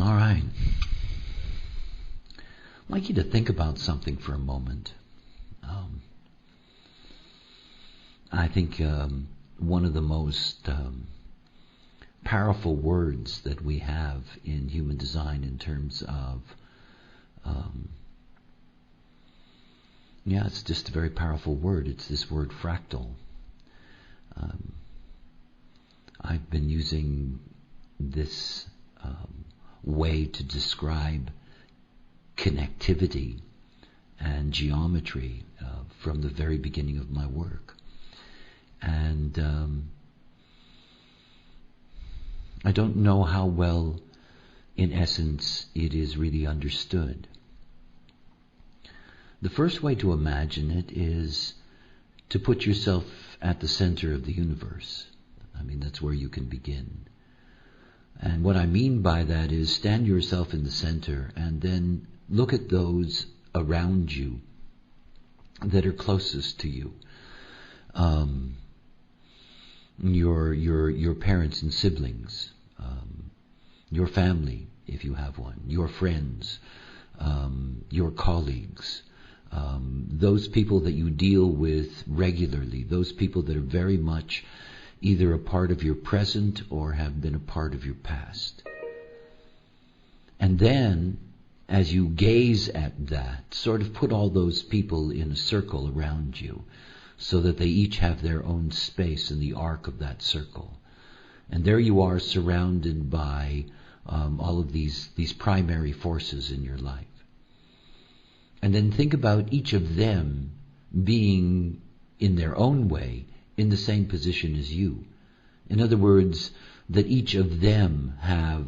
All right. I'd like you to think about something for a moment. I think one of the most powerful words that we have in human design in terms of, it's just a very powerful word. It's this word fractal. I've been using this way to describe connectivity and geometry from the very beginning of my work. And I don't know how well, in essence, it is really understood. The first way to imagine it is to put yourself at the center of the universe. I mean, that's where you can begin. And what I mean by that is stand yourself in the center and then look at those around you that are closest to you. Your parents and siblings, your family, if you have one, your friends, your colleagues, those people that you deal with regularly, those people that are very much either a part of your present or have been a part of your past. And then, as you gaze at that, sort of put all those people in a circle around you so that they each have their own space in the arc of that circle. And there you are, surrounded by all of these primary forces in your life. And then think about each of them being, in their own way, in the same position as you. In other words, that each of them have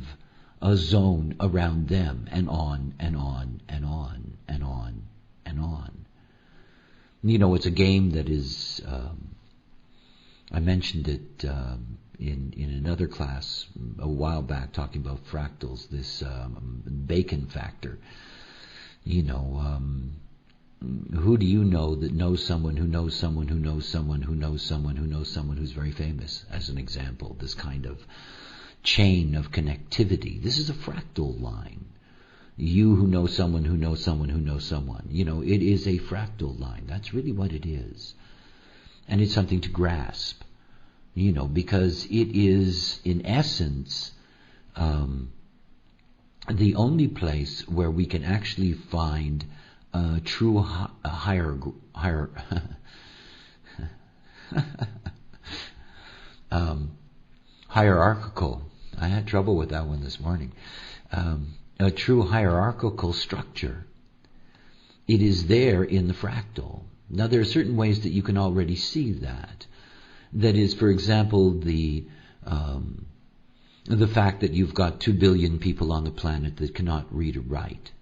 a zone around them, and on, and on, and on, and on, and on. You know, it's a game that is, I mentioned it in another class a while back, talking about fractals, this Bacon factor. You know, who do you know that knows someone who knows someone who knows someone who knows someone who knows someone who's very famous, as an example, this kind of chain of connectivity. This is a fractal line. You who know someone who knows someone who knows someone. You know, it is a fractal line. That's really what it is. And it's something to grasp, you know, because it is, in essence, the only place where we can actually find true hierarchical. I had trouble with that one this morning. A true hierarchical structure. It is there in the fractal. Now, there are certain ways that you can already see that. That is, for example, the fact that you've got 2 billion people on the planet that cannot read or write.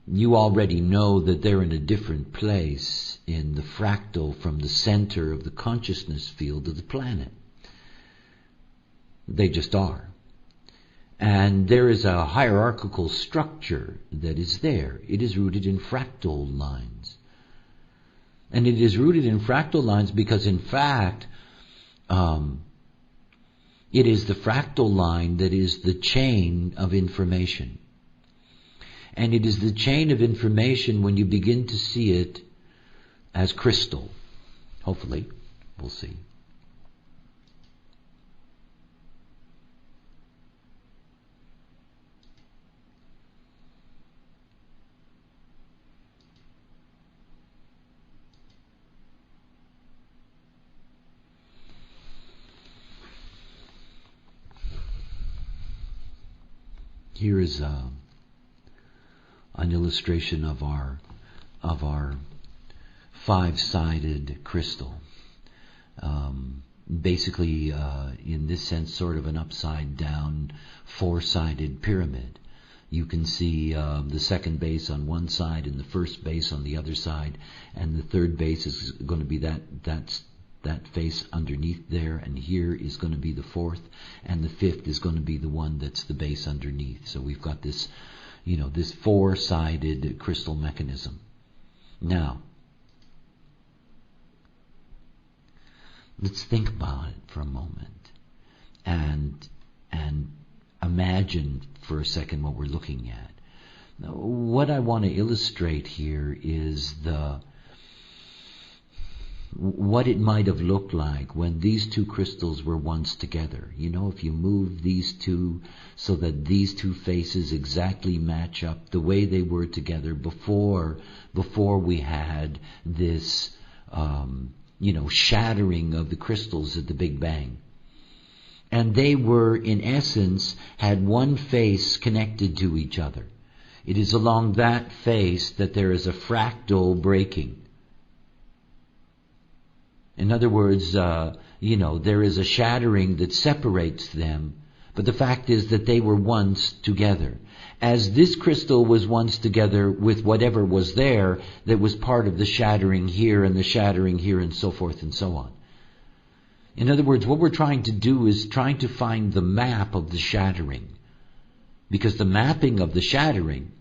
You already know that they're in a different place in the fractal from the center of the consciousness field of the planet. They just are. And there is a hierarchical structure that is there. It is rooted in fractal lines. And it is rooted in fractal lines because, in fact, it is the fractal line that is the chain of information. And it is the chain of information when you begin to see it as crystal. Hopefully, we'll see. Here is an illustration of our 5-sided crystal. Basically, in this sense, sort of an upside down 4-sided pyramid. You can see the second base on one side and the first base on the other side, and the third base is going to be that face underneath there, and here is going to be the fourth, and the fifth is going to be the one that's the base underneath. So we've got this, this 4-sided crystal mechanism. Now, let's think about it for a moment, and imagine for a second what we're looking at. Now, what I want to illustrate here is what it might have looked like when these two crystals were once together. You know, if you move these two so that these two faces exactly match up the way they were together before we had this, shattering of the crystals at the Big Bang. And they were, in essence, had one face connected to each other. It is along that face that there is a fractal breaking. In other words, there is a shattering that separates them, but the fact is that they were once together. As this crystal was once together with whatever was there that was part of the shattering here and the shattering here and so forth and so on. In other words, what we're trying to do is trying to find the map of the shattering. Because the mapping of the shattering,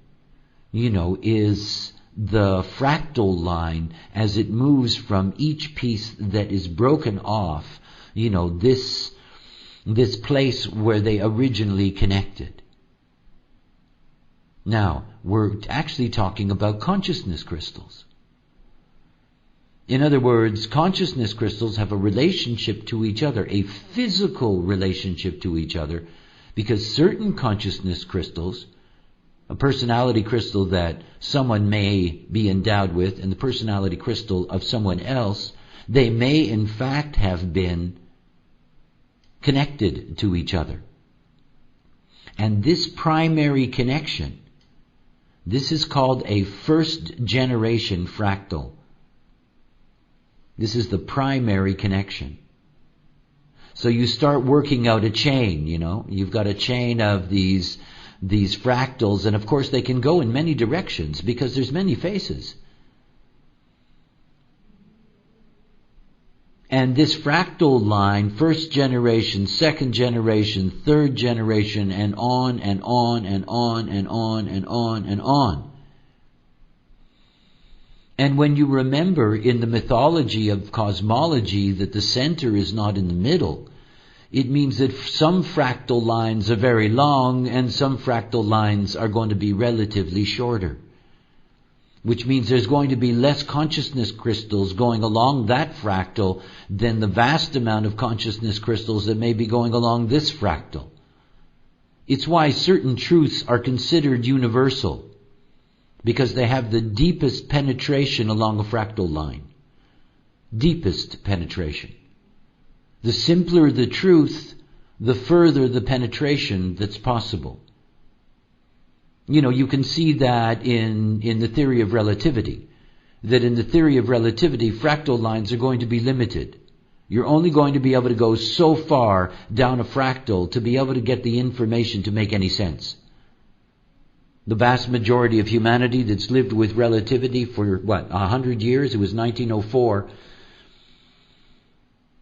is the fractal line as it moves from each piece that is broken off, this place where they originally connected. Now, we're actually talking about consciousness crystals. In other words, consciousness crystals have a relationship to each other, a physical relationship to each other, because certain consciousness crystals, a personality crystal that someone may be endowed with and the personality crystal of someone else, they may in fact have been connected to each other. And this primary connection, this is called a first generation fractal. This is the primary connection. So you start working out a chain, You've got a chain of these fractals, and of course they can go in many directions because there's many faces. And this fractal line, first generation, second generation, third generation, and on and on and on and on and on and on. And when you remember in the mythology of cosmology that the center is not in the middle, it means that some fractal lines are very long and some fractal lines are going to be relatively shorter. Which means there's going to be less consciousness crystals going along that fractal than the vast amount of consciousness crystals that may be going along this fractal. It's why certain truths are considered universal, because they have the deepest penetration along a fractal line. Deepest penetration. The simpler the truth, the further the penetration that's possible. You can see that in the theory of relativity. That in the theory of relativity, fractal lines are going to be limited. You're only going to be able to go so far down a fractal to be able to get the information to make any sense. The vast majority of humanity that's lived with relativity for, 100 years, it was 1904,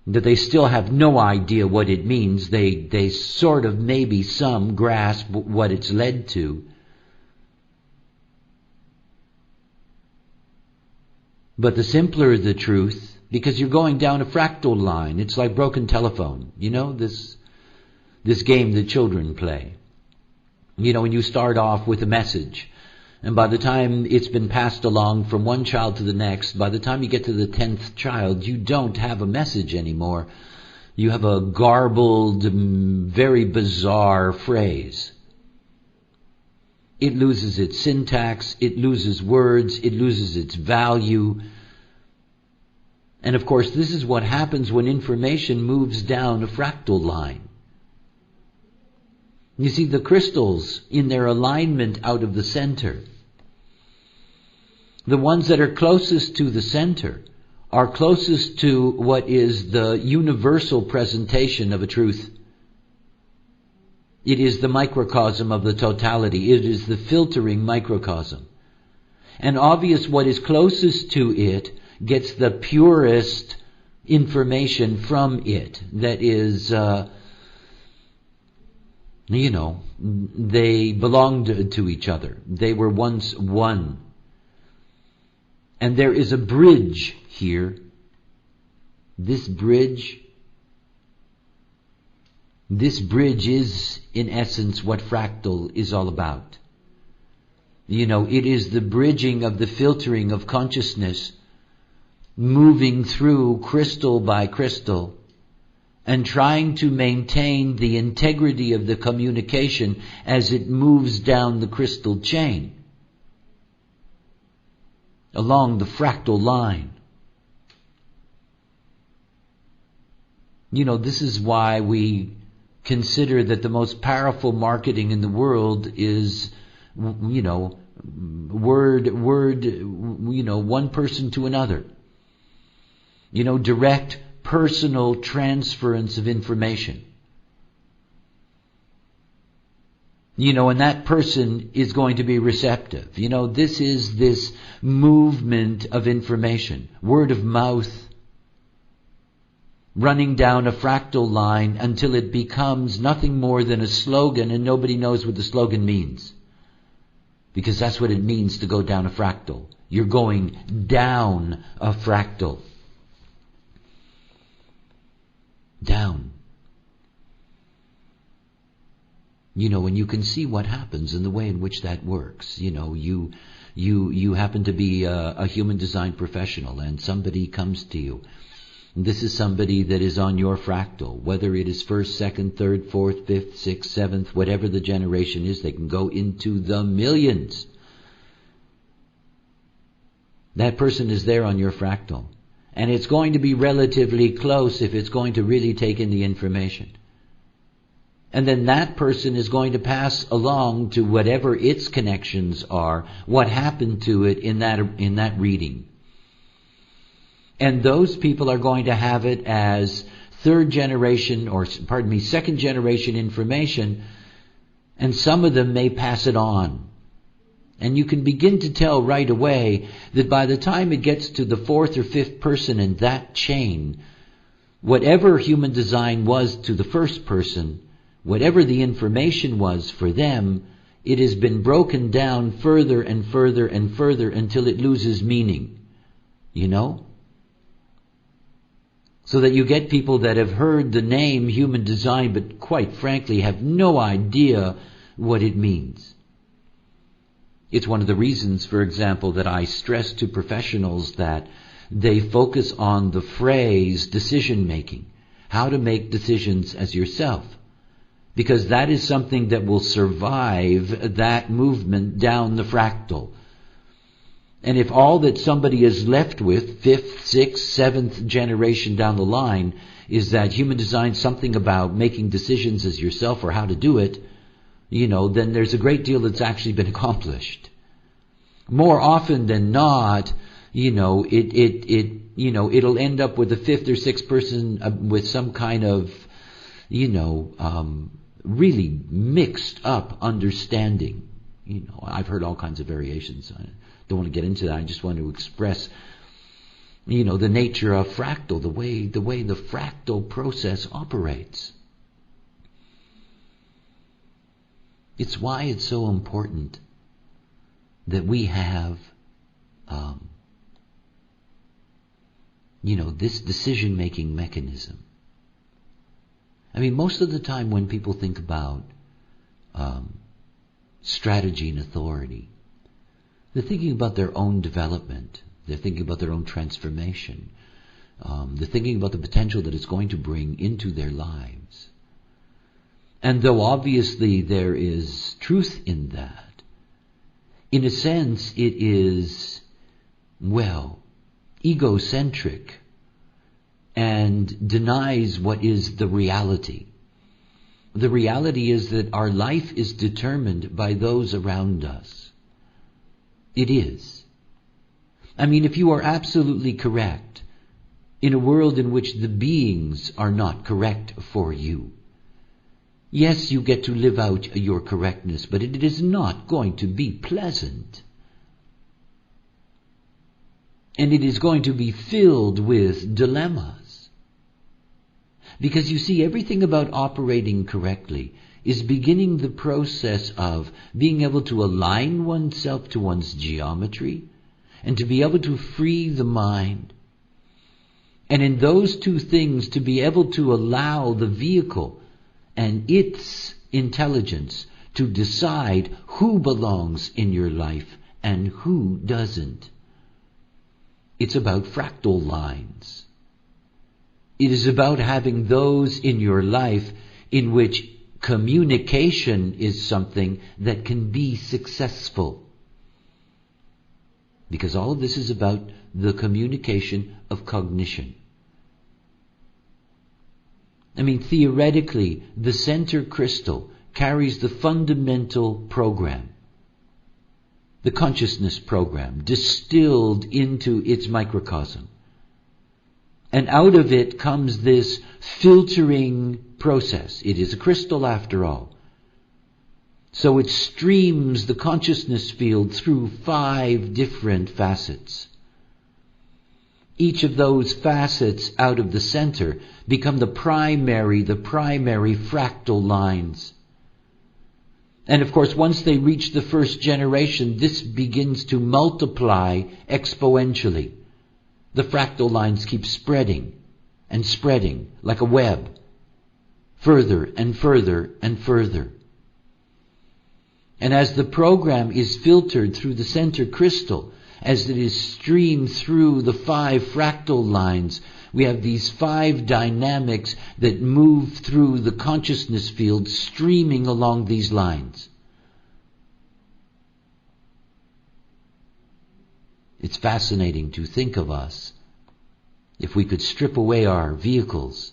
that they still have no idea what it means. They sort of, maybe some grasp what it's led to. But the simpler the truth, because you're going down a fractal line, it's like broken telephone. This game that children play. When you start off with a message, and by the time it's been passed along from one child to the next, by the time you get to the 10th child, you don't have a message anymore. You have a garbled, very bizarre phrase. It loses its syntax, it loses words, it loses its value. And of course, this is what happens when information moves down a fractal line. You see, the crystals, in their alignment out of the center, the ones that are closest to the center are closest to what is the universal presentation of a truth. It is the microcosm of the totality. It is the filtering microcosm. And obvious, what is closest to it gets the purest information from it. That is, they belonged to each other. They were once one. And there is a bridge here. This bridge This bridge is, in essence, what Fractal is all about. It is the bridging of the filtering of consciousness, moving through crystal by crystal, and trying to maintain the integrity of the communication as it moves down the crystal chain, along the fractal line. This is why we consider that the most powerful marketing in the world is, word, one person to another. Direct personal transference of information. And that person is going to be receptive. This is this movement of information, word of mouth, running down a fractal line until it becomes nothing more than a slogan, and nobody knows what the slogan means. Because that's what it means to go down a fractal. You're going down a fractal. Down. And you can see what happens in the way in which that works. You happen to be a human design professional, and somebody comes to you. This is somebody that is on your fractal, whether it is first, second, third, fourth, fifth, sixth, seventh, whatever the generation is. They can go into the millions. That person is there on your fractal. And it's going to be relatively close if it's going to really take in the information. And then that person is going to pass along to whatever its connections are, what happened to it in that reading. And those people are going to have it as second generation information, and some of them may pass it on. And you can begin to tell right away that by the time it gets to the fourth or fifth person in that chain, whatever human design was to the first person, whatever the information was for them, it has been broken down further and further and further until it loses meaning. So that you get people that have heard the name human design, but quite frankly have no idea what it means. It's one of the reasons, for example, that I stress to professionals that they focus on the phrase decision making, how to make decisions as yourself, because that is something that will survive that movement down the fractal. And if all that somebody is left with, fifth, sixth, seventh generation down the line, is that human design, something about making decisions as yourself or how to do it, then there's a great deal that's actually been accomplished. More often than not, it'll end up with a fifth or sixth person with some kind of, really mixed up understanding. I've heard all kinds of variations on it. Don't want to get into that. I just want to express, the nature of fractal, the way the fractal process operates. It's why it's so important that we have, this decision-making mechanism. I mean, most of the time when people think about strategy and authority, they're thinking about their own development. They're thinking about their own transformation. They're thinking about the potential that it's going to bring into their lives. And though obviously there is truth in that, in a sense it is, egocentric and denies what is the reality. The reality is that our life is determined by those around us. It is. I mean, if you are absolutely correct in a world in which the beings are not correct for you, yes, you get to live out your correctness, but it is not going to be pleasant. And it is going to be filled with dilemmas. Because you see, everything about operating correctly is beginning the process of being able to align oneself to one's geometry and to be able to free the mind. And in those two things, to be able to allow the vehicle and its intelligence to decide who belongs in your life and who doesn't. It's about fractal lines. It is about having those in your life in which communication is something that can be successful. Because all of this is about the communication of cognition. I mean, theoretically, the center crystal carries the fundamental program, the consciousness program, distilled into its microcosm. And out of it comes this filtering process. It is a crystal after all. So it streams the consciousness field through 5 different facets. Each of those facets out of the center become the primary fractal lines. And of course, once they reach the first generation, this begins to multiply exponentially. The fractal lines keep spreading and spreading like a web, further and further and further. And as the program is filtered through the center crystal, as it is streamed through the 5 fractal lines, we have these 5 dynamics that move through the consciousness field, streaming along these lines. It's fascinating to think of us, if we could strip away our vehicles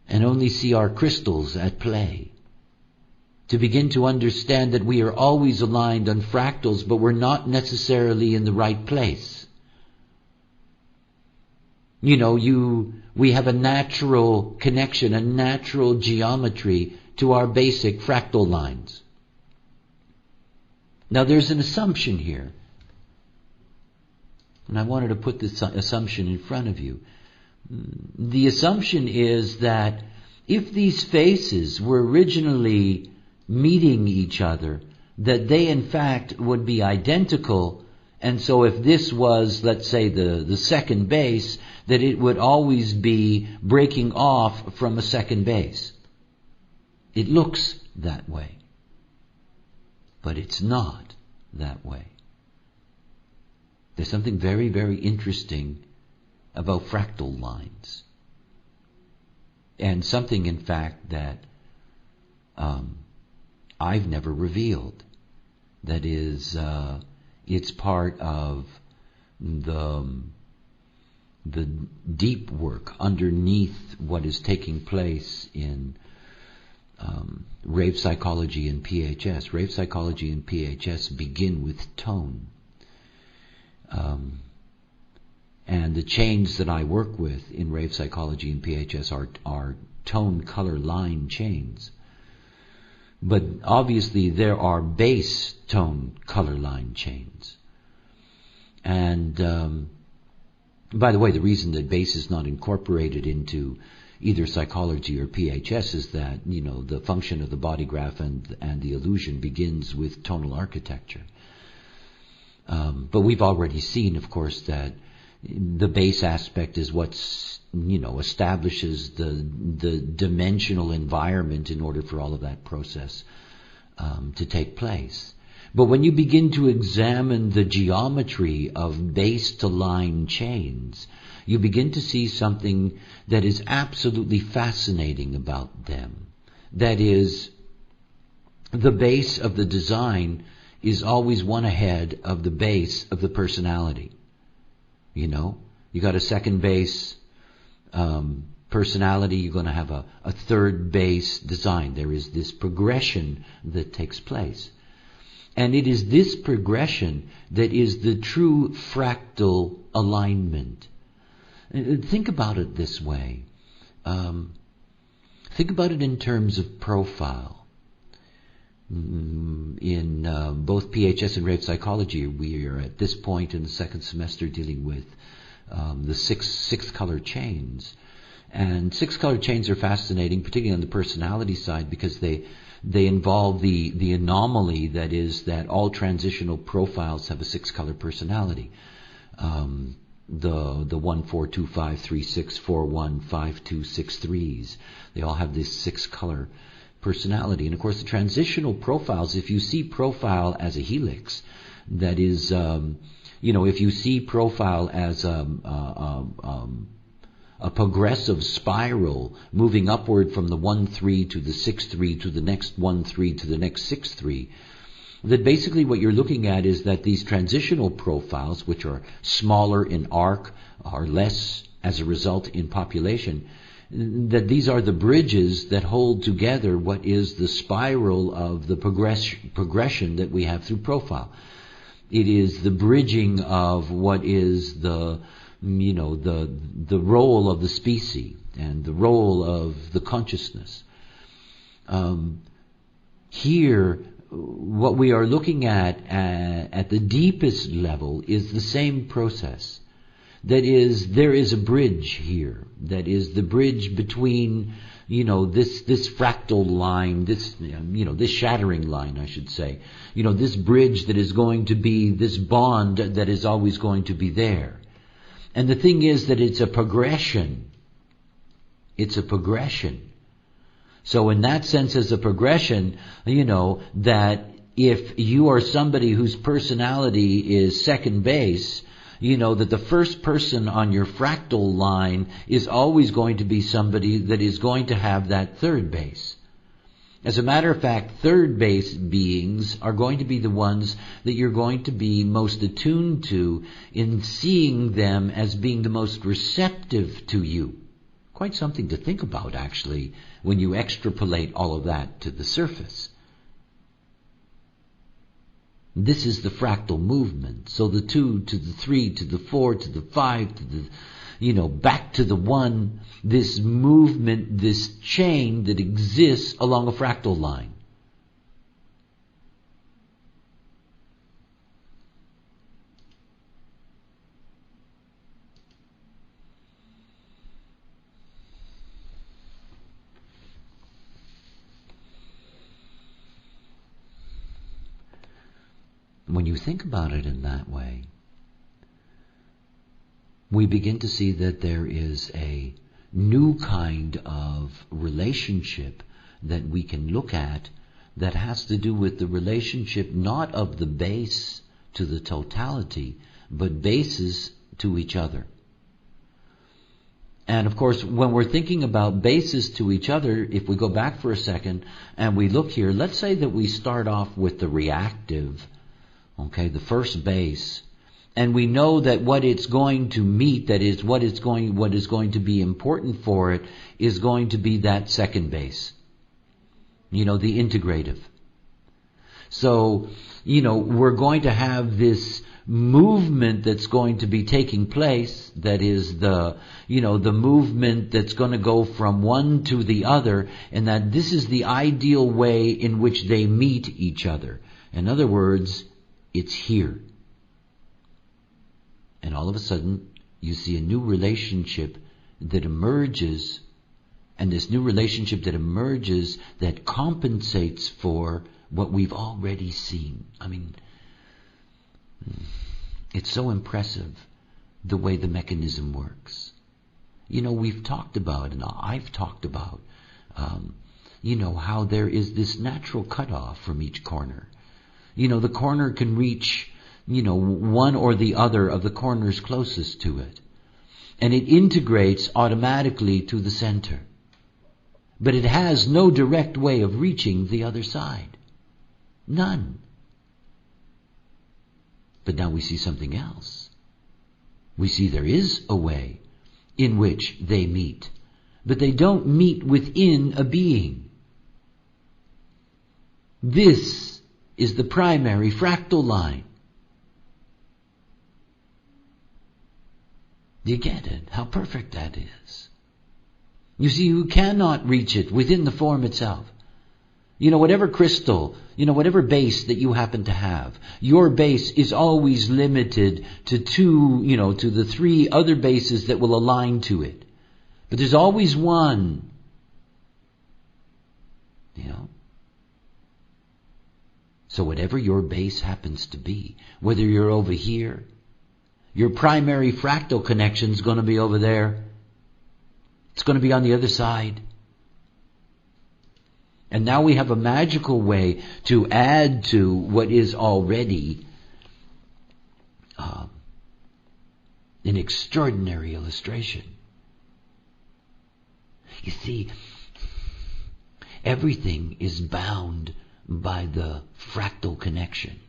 and only see our crystals at play, to begin to understand that we are always aligned on fractals, but we're not necessarily in the right place. We have a natural connection, a natural geometry to our basic fractal lines. Now there's an assumption here, and I wanted to put this assumption in front of you. The assumption is that if these faces were originally meeting each other, that they in fact would be identical, and so if this was, let's say, the second base, that it would always be breaking off from a second base. It looks that way, but it's not that way. There's something very, very interesting about fractal lines, and something in fact that I've never revealed. That is, it's part of the deep work underneath what is taking place in rave psychology and PHS. Rave psychology and PHS begin with tone. And the chains that I work with in rave psychology and PHS are tone color line chains. But obviously there are base tone color line chains. And by the way, the reason that base is not incorporated into either psychology or PHS is that, the function of the body graph and the illusion begins with tonal architecture. But we've already seen, of course, that the base aspect is what's, establishes the dimensional environment in order for all of that process to take place. But when you begin to examine the geometry of base to line chains, you begin to see something that is absolutely fascinating about them. That is, the base of the design is always one ahead of the base of the personality. You got a second base personality, you're going to have a third base design. There is this progression that takes place. And it is this progression that is the true fractal alignment. Think about it this way. Think about it in terms of profile. In both PHS and rave psychology, we are at this point in the second semester dealing with the six color chains. And 6 color chains are fascinating, particularly on the personality side, because they involve the anomaly that is that all transitional profiles have a 6 color personality. the 1, 4, 2, 5, 3, 6, 4, 1, 5, 2, 6, 3s. They all have this 6-color personality. And of course the transitional profiles, if you see profile as a helix, that is, if you see profile as a progressive spiral moving upward from the 1-3 to the 6-3 to the next 1-3 to the next 6-3, that basically what you're looking at is that these transitional profiles, which are smaller in arc, are less as a result in population, that these are the bridges that hold together what is the spiral of the progression that we have through profile. It is the bridging of what is the role of the species and the role of the consciousness. Here, what we are looking at the deepest level is the same process. That is, there is a bridge here. That is the bridge between, this fractal line, this shattering line, I should say. This bridge that is going to be this bond that is always going to be there. And the thing is that it's a progression. It's a progression. So in that sense, as a progression, that if you are somebody whose personality is second base, that the first person on your fractal line is always going to be somebody that is going to have that third base. As a matter of fact, third base beings are going to be the ones that you're going to be most attuned to in seeing them as being the most receptive to you. Quite something to think about, actually, when you extrapolate all of that to the surface. This is the fractal movement. So the 2 to the 3 to the 4 to the 5 to the, back to the 1, this movement, this chain that exists along a fractal line. When you think about it in that way, we begin to see that there is a new kind of relationship that we can look at that has to do with the relationship not of the base to the totality, but bases to each other. And of course, when we're thinking about bases to each other, if we go back for a second and we look here, let's say that we start off with the reactive, the first base, and we know that what it's going to meet, that is what is going to be important for it, is going to be that second base. The integrative. So, we're going to have this movement that's going to be taking place, that is the movement that's going to go from one to the other, and that this is the ideal way in which they meet each other. In other words, it's here. And all of a sudden, you see a new relationship that emerges, and this new relationship that emerges that compensates for what we've already seen. I mean, it's so impressive the way the mechanism works. We've talked about, and I've talked about, how there is this natural cutoff from each corner. The corner can reach, one or the other of the corners closest to it. And it integrates automatically to the center. But it has no direct way of reaching the other side. None. But now we see something else. We see there is a way in which they meet. But they don't meet within a being. This is the primary fractal line. Do you get it? How perfect that is. You see, you cannot reach it within the form itself. Whatever crystal, whatever base that you happen to have, your base is always limited to to the 3 other bases that will align to it. But there's always one. So whatever your base happens to be, whether you're over here, Your primary fractal connection is going to be over there. It's going to be on the other side. And now we have a magical way to add to what is already an extraordinary illustration. You see, everything is bound by the fractal connection.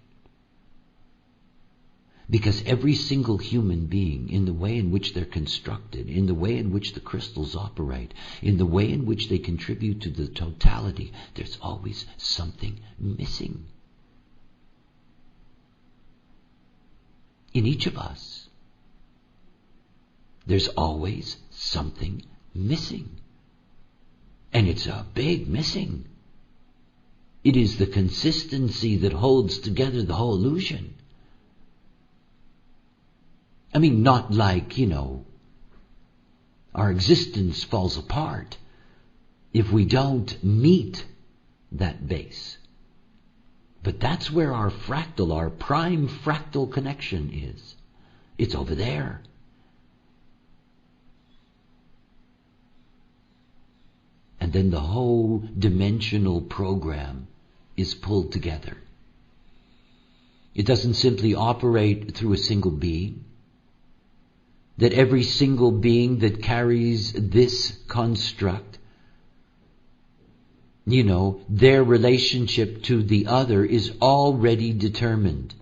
Because every single human being, in the way in which they're constructed, in the way in which the crystals operate, in the way in which they contribute to the totality, there's always something missing. In each of us, there's always something missing. And it's a big missing. It is the consistency that holds together the whole illusion. I mean, not like, our existence falls apart if we don't meet that base. But that's where our prime fractal connection is. It's over there. And then the whole dimensional program is pulled together. It doesn't simply operate through a single being. That every single being that carries this construct, their relationship to the other is already determined.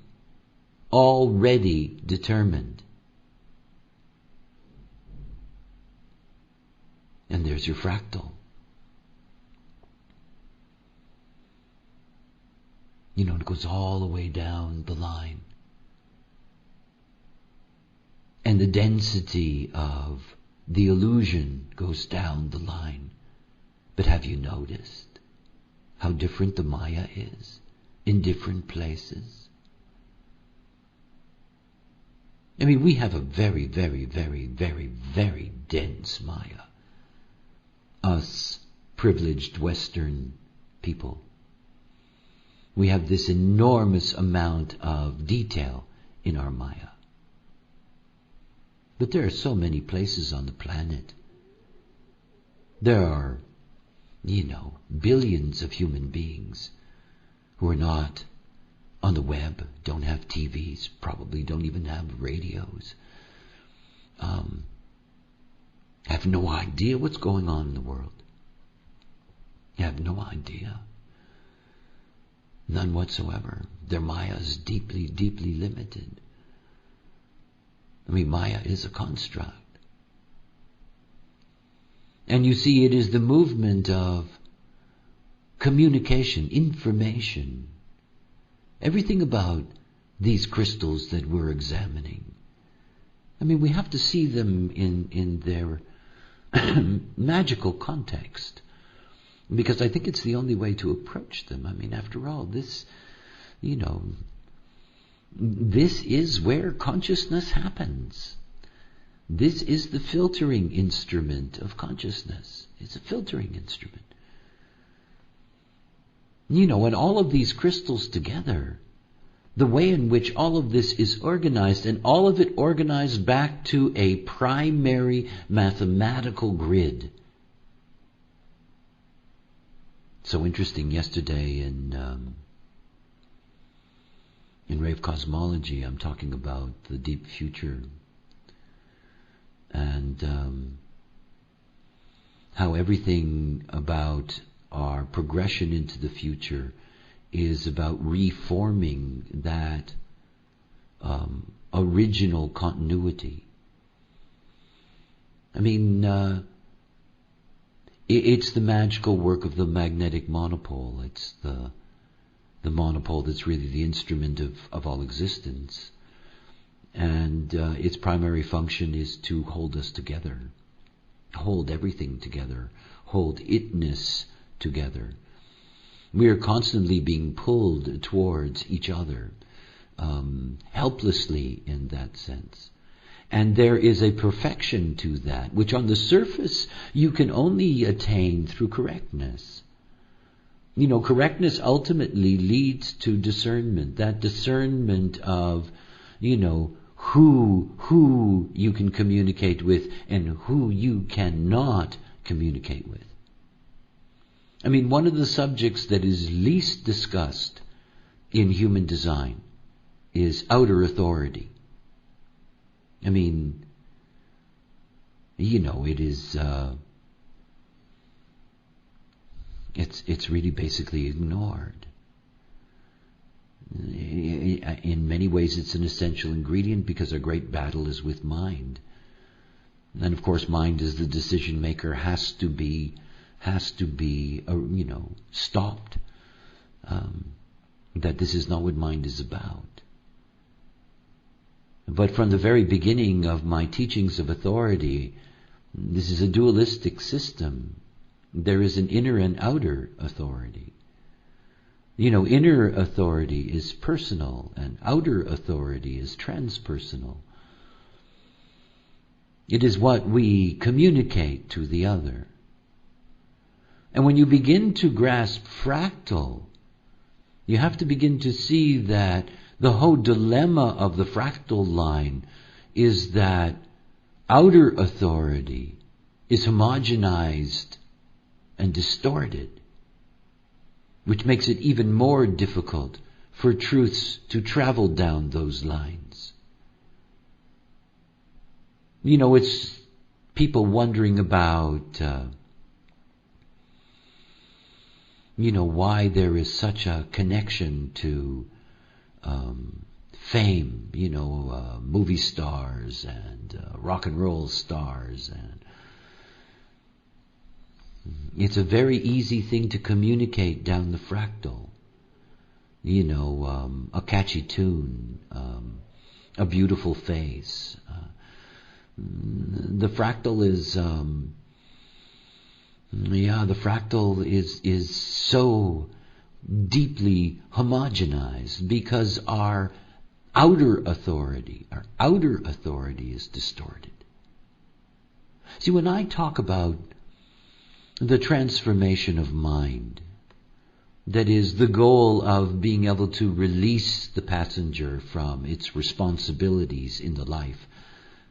Already determined. And there's your fractal. It goes all the way down the line. And the density of the illusion goes down the line. But have you noticed how different the Maya is in different places? I mean, we have a very, very, very, very, very dense Maya. Us privileged Western people. We have this enormous amount of detail in our Maya. But there are so many places on the planet. There are, billions of human beings who are not on the web, don't have TVs, probably don't even have radios, have no idea what's going on in the world. You have no idea. None whatsoever. Their Maya is deeply, deeply limited. I mean, Maya is a construct. And you see, it is the movement of communication, information. Everything about these crystals that we're examining. I mean, we have to see them in their magical context. Because I think it's the only way to approach them. I mean, after all, this is where consciousness happens. This is the filtering instrument of consciousness. It's a filtering instrument. And all of these crystals together, the way in which all of this is organized, and all of it organized back to a primary mathematical grid. So interesting, yesterday in Rave Cosmology, I'm talking about the deep future and how everything about our progression into the future is about reforming that original continuity. I mean, it's the magical work of the magnetic monopole. It's the monopole that's really the instrument of all existence. And its primary function is to hold us together. Hold everything together. Hold itness together. We are constantly being pulled towards each other, helplessly in that sense. And there is a perfection to that, which on the surface you can only attain through correctness. Correctness ultimately leads to discernment. That discernment of, who you can communicate with and who you cannot communicate with. I mean, one of the subjects that is least discussed in human design is outer authority. I mean, it is, it's really basically ignored. In many ways it's an essential ingredient because our great battle is with mind. And of course mind as the decision maker has to be stopped. That this is not what mind is about. But from the very beginning of my teachings of authority, this is a dualistic system. There is an inner and outer authority. Inner authority is personal and outer authority is transpersonal. It is what we communicate to the other. And when you begin to grasp fractal, you have to begin to see that the whole dilemma of the fractal line is that outer authority is homogenized and distorted, which makes it even more difficult for truths to travel down those lines. It's people wondering about, why there is such a connection to fame, movie stars and rock and roll stars. And it's a very easy thing to communicate down the fractal. A catchy tune, a beautiful face. The fractal is, the fractal is so deeply homogenized because our outer authority is distorted. See, when I talk about the transformation of mind, that is the goal of being able to release the passenger from its responsibilities in the life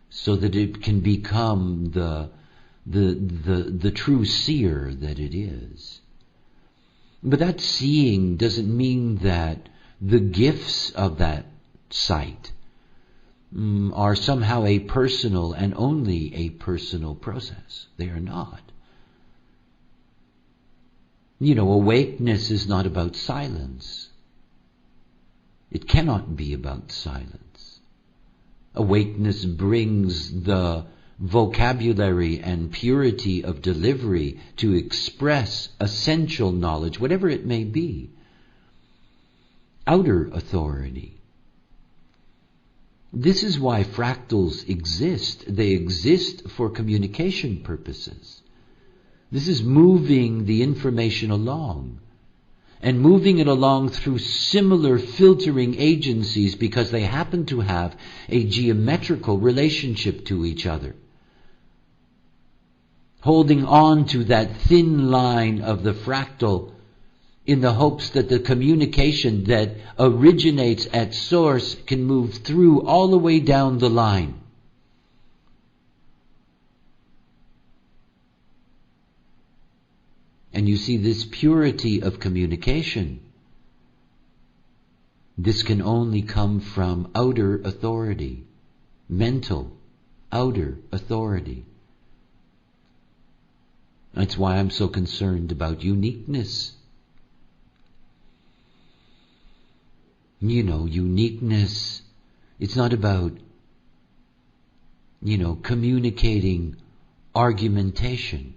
so that it can become the true seer that it is. But that seeing doesn't mean that the gifts of that sight are somehow a personal and only a personal process. They are not. Awakeness is not about silence. It cannot be about silence. Awakeness brings the vocabulary and purity of delivery to express essential knowledge, whatever it may be. Outer authority. This is why fractals exist. They exist for communication purposes. This is moving the information along, and moving it along through similar filtering agencies because they happen to have a geometrical relationship to each other. Holding on to that thin line of the fractal in the hopes that the communication that originates at source can move through all the way down the line. And you see this purity of communication. This can only come from outer authority, mental, outer authority. That's why I'm so concerned about uniqueness. Uniqueness, it's not about, communicating argumentation.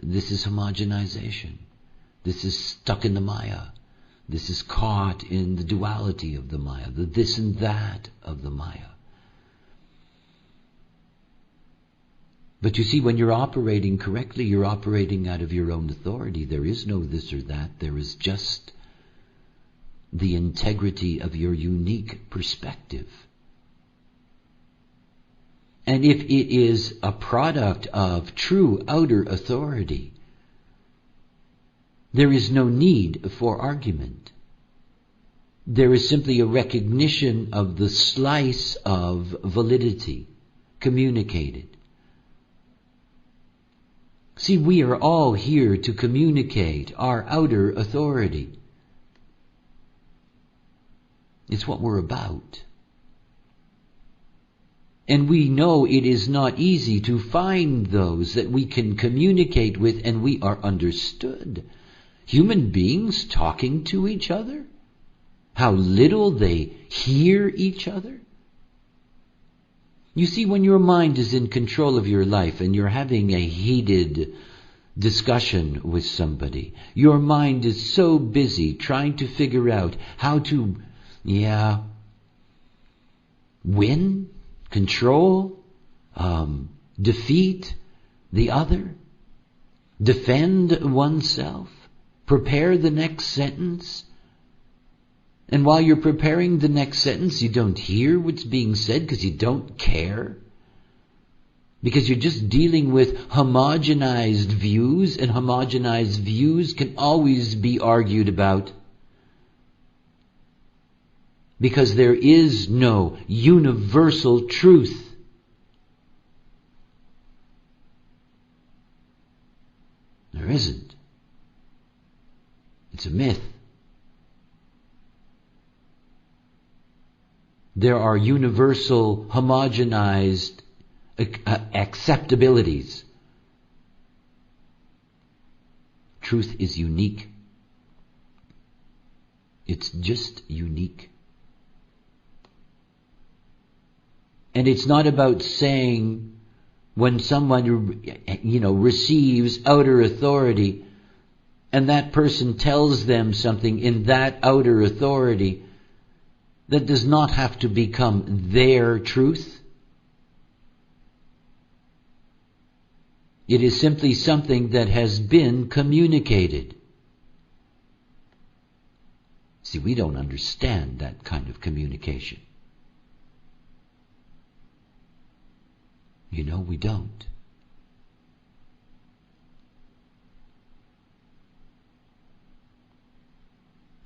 This is homogenization. This is stuck in the Maya. This is caught in the duality of the Maya, the this and that of the Maya. But you see, when you're operating correctly, you're operating out of your own authority. There is no this or that. There is just the integrity of your unique perspective. And if it is a product of true outer authority, there is no need for argument. There is simply a recognition of the slice of validity communicated. See, we are all here to communicate our outer authority. It's what we're about. And we know it is not easy to find those that we can communicate with and we are understood. Human beings talking to each other? How little they hear each other? You see, when your mind is in control of your life and you're having a heated discussion with somebody, your mind is so busy trying to figure out how to, win, control, defeat the other, defend oneself, prepare the next sentence. And while you're preparing the next sentence, you don't hear what's being said because you don't care. Because you're just dealing with homogenized views, and homogenized views can always be argued about. Because there is no universal truth. There isn't. It's a myth. There are universal, homogenized acceptabilities. Truth is unique. It's just unique. And it's not about saying when someone, receives outer authority and that person tells them something in that outer authority that does not have to become their truth. It is simply something that has been communicated. See, we don't understand that kind of communication. We don't.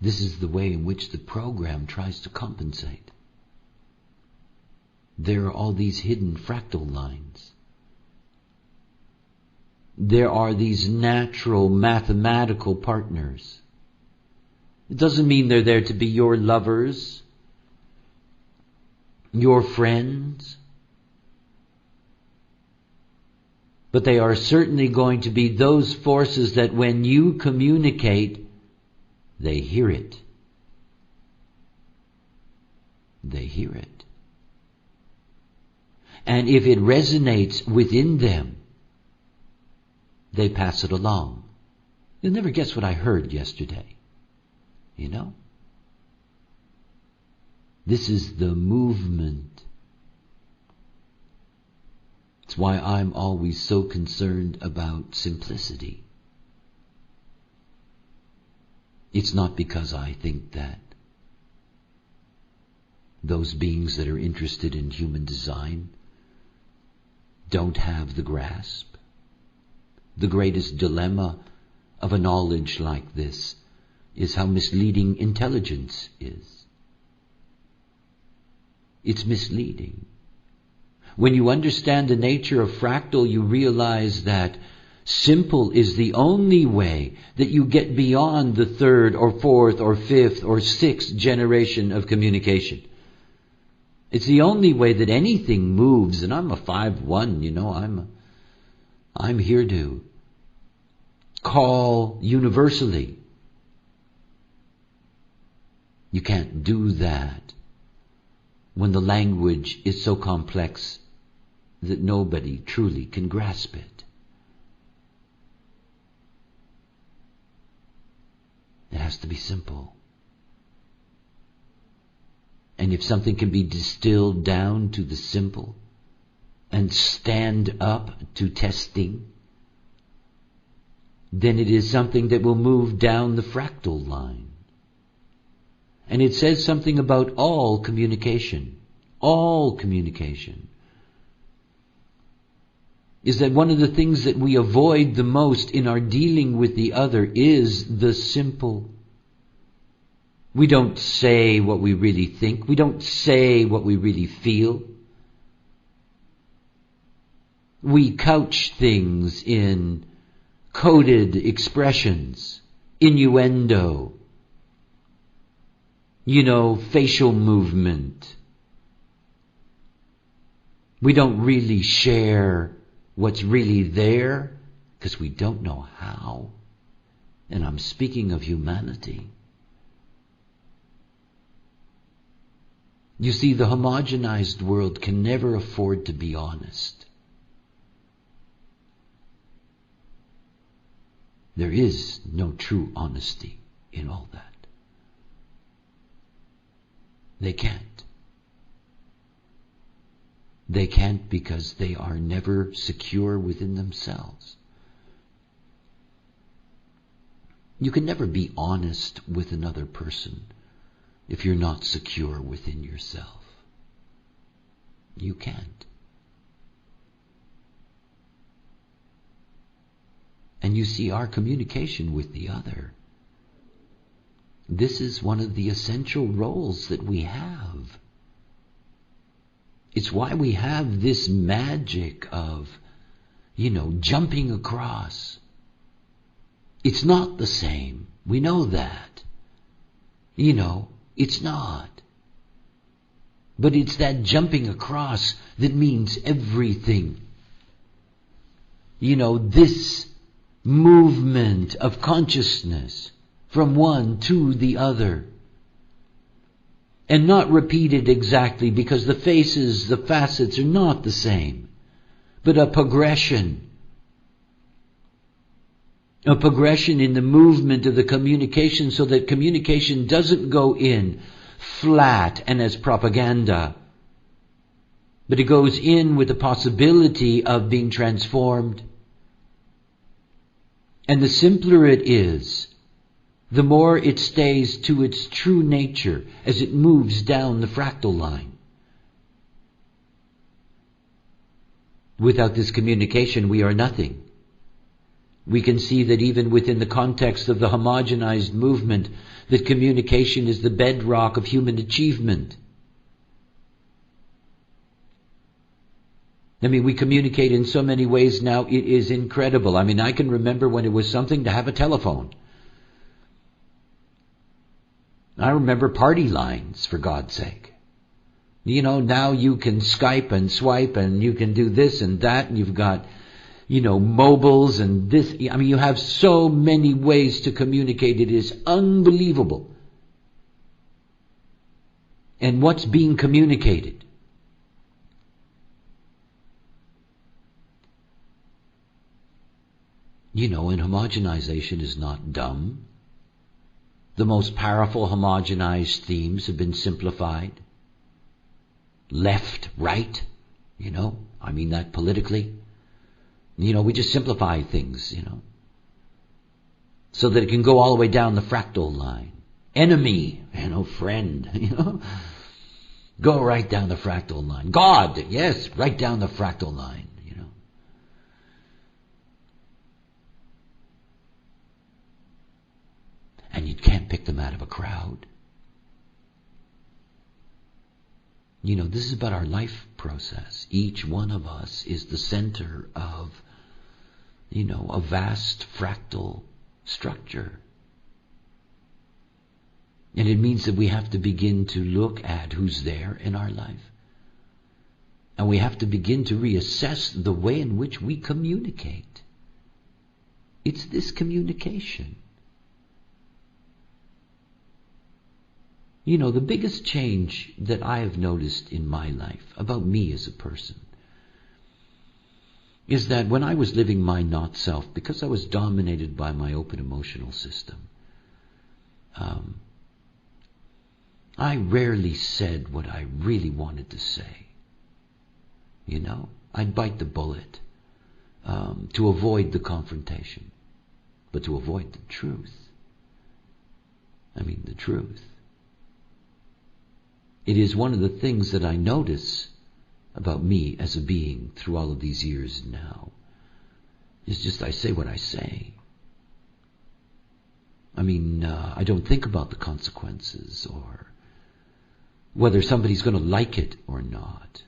This is the way in which the program tries to compensate. There are all these hidden fractal lines. There are these natural mathematical partners. It doesn't mean they're there to be your lovers, your friends, but they are certainly going to be those forces that when you communicate, they hear it. They hear it. And if it resonates within them, they pass it along. You'll never guess what I heard yesterday. This is the movement. It's why I'm always so concerned about simplicity. It's not because I think that those beings that are interested in human design don't have the grasp. The greatest dilemma of a knowledge like this is how misleading intelligence is. It's misleading. When you understand the nature of fractal, you realize that simple is the only way that you get beyond the third or fourth or fifth or sixth generation of communication. It's the only way that anything moves, and I'm a 5-1, I'm here to call universally. You can't do that when the language is so complex that nobody truly can grasp it. It has to be simple. And if something can be distilled down to the simple and stand up to testing, then it is something that will move down the fractal line. And it says something about all communication. All communication. Is that one of the things that we avoid the most in our dealing with the other is the simple. We don't say what we really think. We don't say what we really feel. We couch things in coded expressions, innuendo, facial movement. We don't really share what's really there because we don't know how. And I'm speaking of humanity. You see, the homogenized world can never afford to be honest. There is no true honesty in all that. They can't. They can't because they are never secure within themselves. You can never be honest with another person if you're not secure within yourself. You can't. And you see, our communication with the other, this is one of the essential roles that we have. It's why we have this magic of, jumping across. It's not the same. We know that. It's not. But it's that jumping across that means everything. This movement of consciousness from one to the other. And not repeated exactly because the faces, the facets are not the same. But a progression. A progression in the movement of the communication so that communication doesn't go in flat and as propaganda. But it goes in with the possibility of being transformed. And the simpler it is, the more it stays to its true nature as it moves down the fractal line. Without this communication, we are nothing. We can see that even within the context of the homogenized movement, that communication is the bedrock of human achievement. We communicate in so many ways now, it is incredible. I can remember when it was something to have a telephone. I remember party lines, for God's sake. Now you can Skype and swipe and you can do this and that and you've got, mobiles and this. You have so many ways to communicate. It is unbelievable. And what's being communicated? And homogenization is not dumb. The most powerful homogenized themes have been simplified. Left, right, I mean that politically. We just simplify things, so that it can go all the way down the fractal line. Enemy, friend, go right down the fractal line. God, yes, right down the fractal line, And you can't pick them out of a crowd. This is about our life process. Each one of us is the center of, a vast fractal structure. And it means that we have to begin to look at who's there in our life. And we have to begin to reassess the way in which we communicate. It's this communication. The biggest change that I have noticed in my life about me as a person is that when I was living my not self, because I was dominated by my open emotional system, I rarely said what I really wanted to say. I'd bite the bullet to avoid the confrontation, but to avoid the truth. The truth. It is one of the things that I notice about me as a being through all of these years now. It's just I say what I say. I don't think about the consequences or whether somebody's going to like it or not.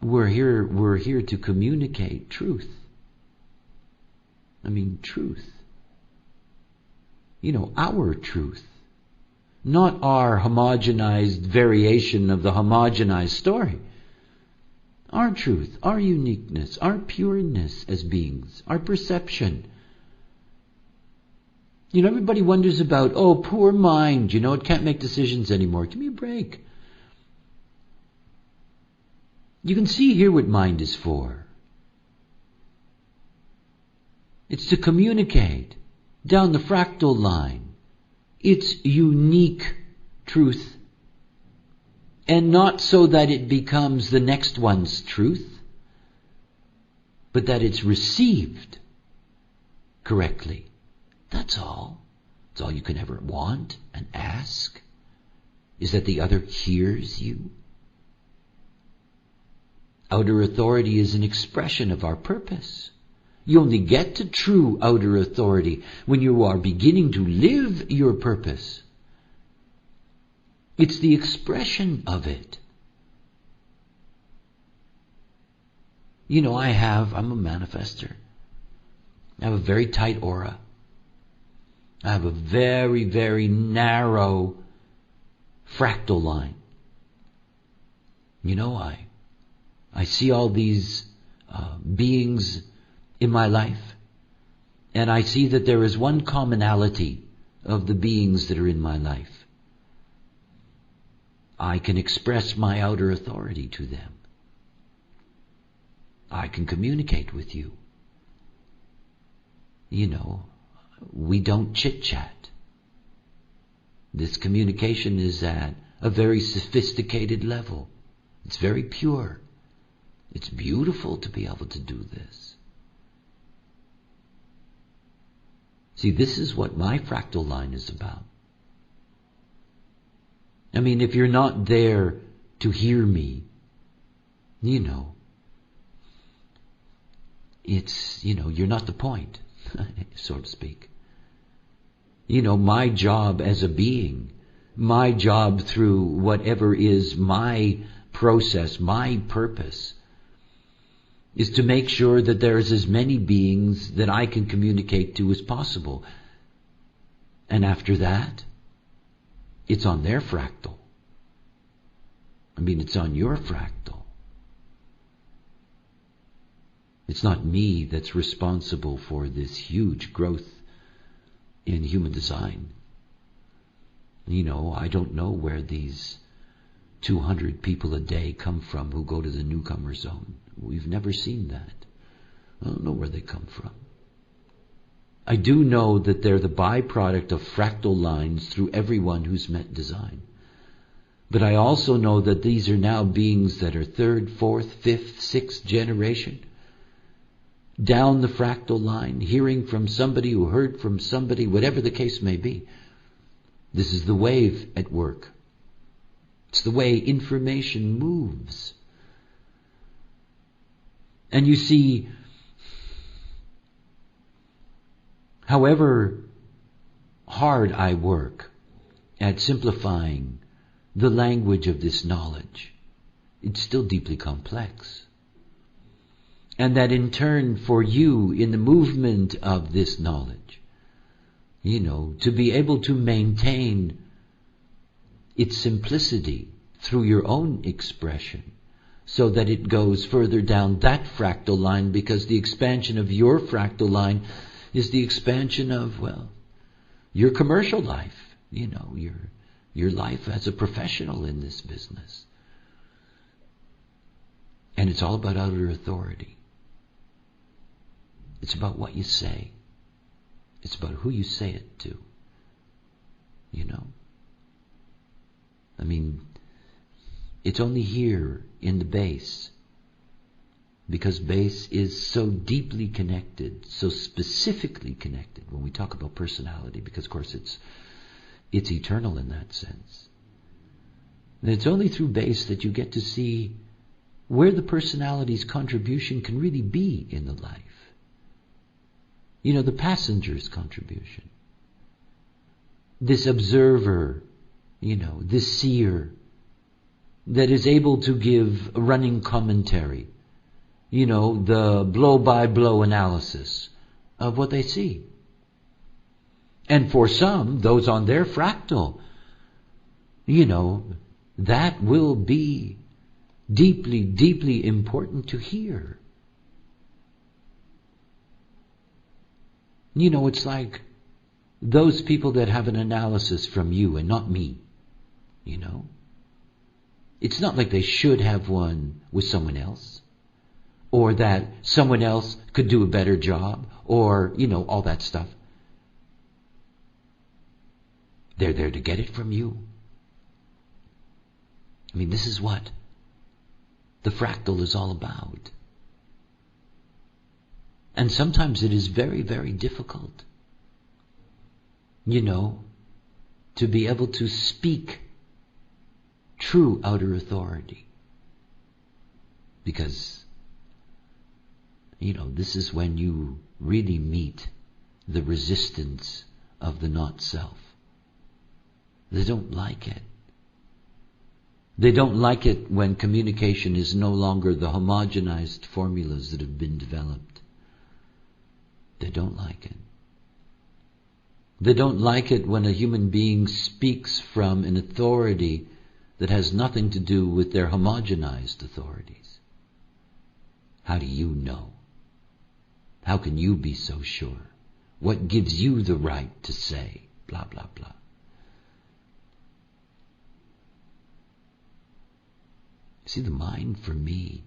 We're here to communicate truth. Truth. Our truth. Not our homogenized variation of the homogenized story. Our truth, our uniqueness, our pureness as beings, our perception. Everybody wonders about, poor mind, it can't make decisions anymore. Give me a break. You can see here what mind is for. It's to communicate down the fractal line its unique truth, and not so that it becomes the next one's truth, but that it's received correctly. That's all. That's all you can ever want and ask, is that the other hears you. Outer authority is an expression of our purpose. You only get to true outer authority when you are beginning to live your purpose. It's the expression of it. I'm a manifester. I have a very tight aura. I have a very, very narrow fractal line. I see all these beings in my life, and I see that there is one commonality of the beings that are in my life. I can express my outer authority to them. I can communicate with you. We don't chit-chat. This communication is at a very sophisticated level. It's very pure. It's beautiful to be able to do this. See, this is what my fractal line is about. If you're not there to hear me, it's, you're not the point, so to speak. My job as a being, my job through whatever is my process, my purpose, is to make sure that there's as many beings that I can communicate to as possible. And after that, it's on their fractal. It's on your fractal. It's not me that's responsible for this huge growth in human design. I don't know where these 200 people a day come from who go to the newcomer zone. We've never seen that. I don't know where they come from. I do know that they're the byproduct of fractal lines through everyone who's met design. But I also know that these are now beings that are third, fourth, fifth, sixth generation down the fractal line, hearing from somebody who heard from somebody, whatever the case may be. This is the wave at work. It's the way information moves. And you see, however hard I work at simplifying the language of this knowledge, it's still deeply complex. And that in turn for you in the movement of this knowledge, to be able to maintain its simplicity through your own expression, so that it goes further down that fractal line, because the expansion of your fractal line is the expansion of, your commercial life, your life as a professional in this business. And it's all about outer authority. It's about what you say. It's about who you say it to. It's only here in the base, because base is so deeply connected, so specifically connected when we talk about personality, because of course it's eternal in that sense. And it's only through base that you get to see where the personality's contribution can really be in the life. The passenger's contribution. This observer, this seer that is able to give a running commentary, the blow-by-blow analysis of what they see. And for some, those on their fractal, that will be deeply, deeply important to hear. It's like those people that have an analysis from you and not me, It's not like they should have one with someone else, or that someone else could do a better job, or, all that stuff. They're there to get it from you. This is what the fractal is all about. And sometimes it is very, very difficult, to be able to speak true outer authority. Because, this is when you really meet the resistance of the not-self. They don't like it. They don't like it when communication is no longer the homogenized formulas that have been developed. They don't like it. They don't like it when a human being speaks from an authority that has nothing to do with their homogenized authorities. How do you know? How can you be so sure? What gives you the right to say blah, blah, blah? See, the mind for me,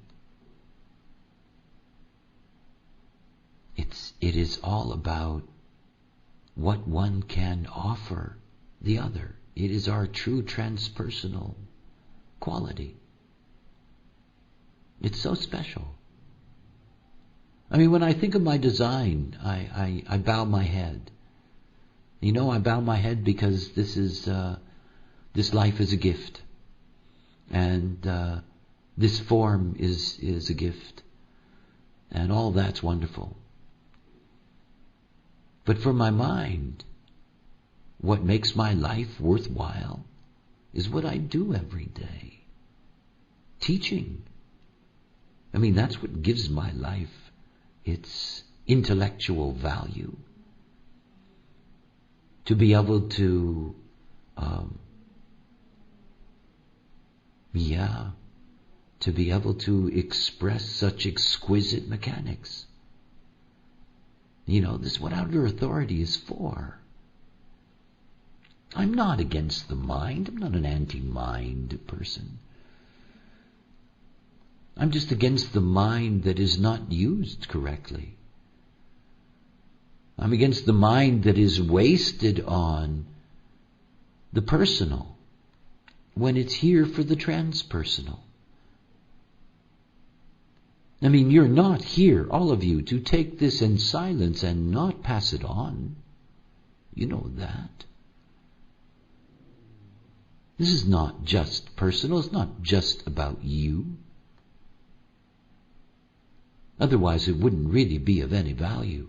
it is all about what one can offer the other. It is our true transpersonal quality. It's so special. When I think of my design, I bow my head. I bow my head because this life is a gift. And this form is a gift. And all that's wonderful. But for my mind, what makes my life worthwhile is what I do every day. Teaching. That's what gives my life its intellectual value. To be able to, to be able to express such exquisite mechanics. This is what outer authority is for. I'm not against the mind. I'm not an anti-mind person. I'm just against the mind that is not used correctly. I'm against the mind that is wasted on the personal when it's here for the transpersonal. You're not here, all of you, to take this in silence and not pass it on. You know that. This is not just personal. It's not just about you. Otherwise, it wouldn't really be of any value.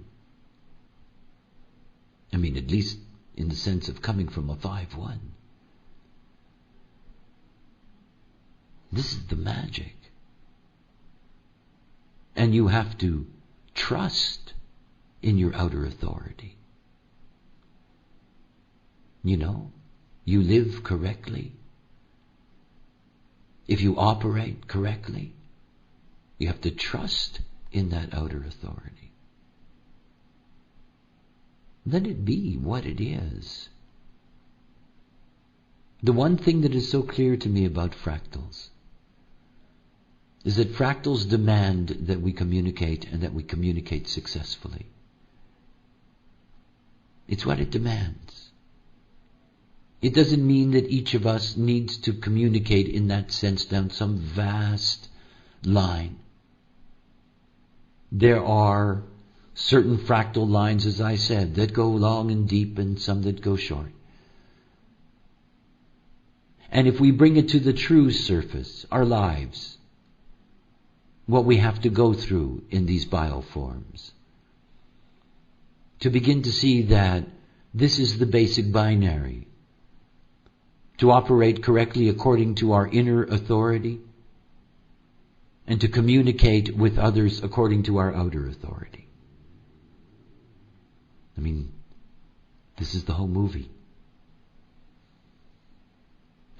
At least in the sense of coming from a 5-1. This is the magic. And you have to trust in your outer authority. You live correctly. If you operate correctly, you have to trust in that outer authority. Let it be what it is. The one thing that is so clear to me about fractals is that fractals demand that we communicate and that we communicate successfully. It's what it demands. It doesn't mean that each of us needs to communicate in that sense down some vast line. There are certain fractal lines, as I said, that go long and deep and some that go short. And if we bring it to the true surface, our lives, what we have to go through in these bioforms. To begin to see that this is the basic binary. To operate correctly according to our inner authority, and to communicate with others according to our outer authority. I mean, this is the whole movie.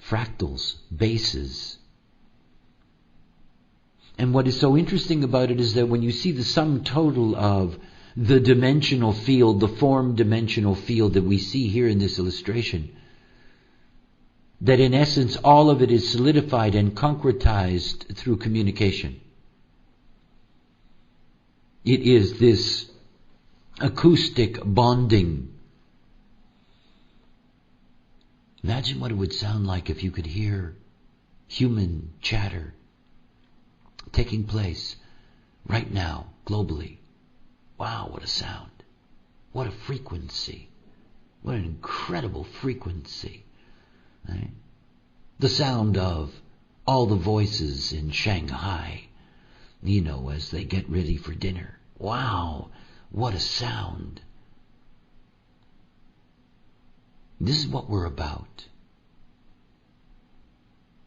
Fractals, bases. And what is so interesting about it is that when you see the sum total of the dimensional field, the form dimensional field that we see here in this illustration, that in essence all of it is solidified and concretized through communication. It is this acoustic bonding. Imagine what it would sound like if you could hear human chatter taking place right now, globally. Wow, what a sound. What a frequency. What an incredible frequency. Right? The sound of all the voices in Shanghai, as they get ready for dinner. Wow, what a sound. This is what we're about.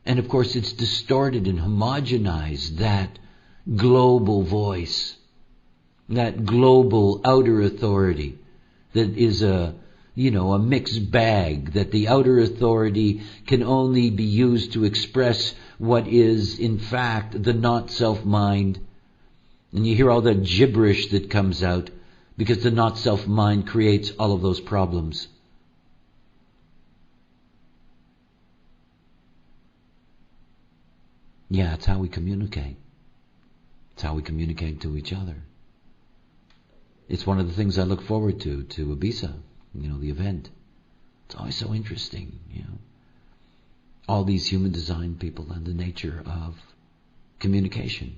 And of course it's distorted and homogenized, that global voice, that global outer authority that is a mixed bag, that the outer authority can only be used to express what is in fact the not-self mind. And you hear all that gibberish that comes out because the not-self mind creates all of those problems. Yeah, it's how we communicate. It's how we communicate to each other. It's one of the things I look forward to Ibiza, the event. It's always so interesting, all these human design people and the nature of communication.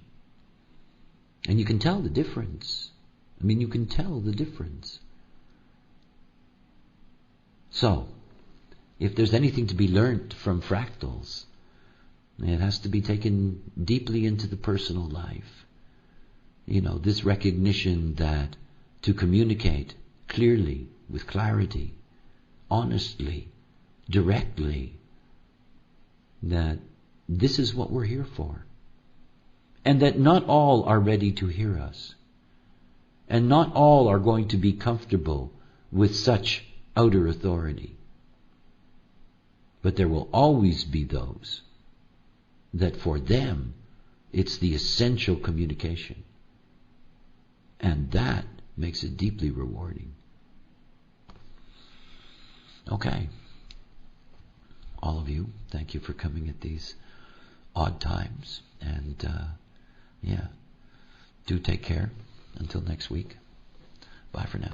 And you can tell the difference. You can tell the difference. So, if there's anything to be learnt from fractals, it has to be taken deeply into the personal life. This recognition that to communicate clearly, with clarity, honestly, directly, that this is what we're here for. And that not all are ready to hear us. And not all are going to be comfortable with such outer authority. But there will always be those that for them it's the essential communication. And that makes it deeply rewarding. Okay. All of you, thank you for coming at these odd times. And do take care. Until next week. Bye for now.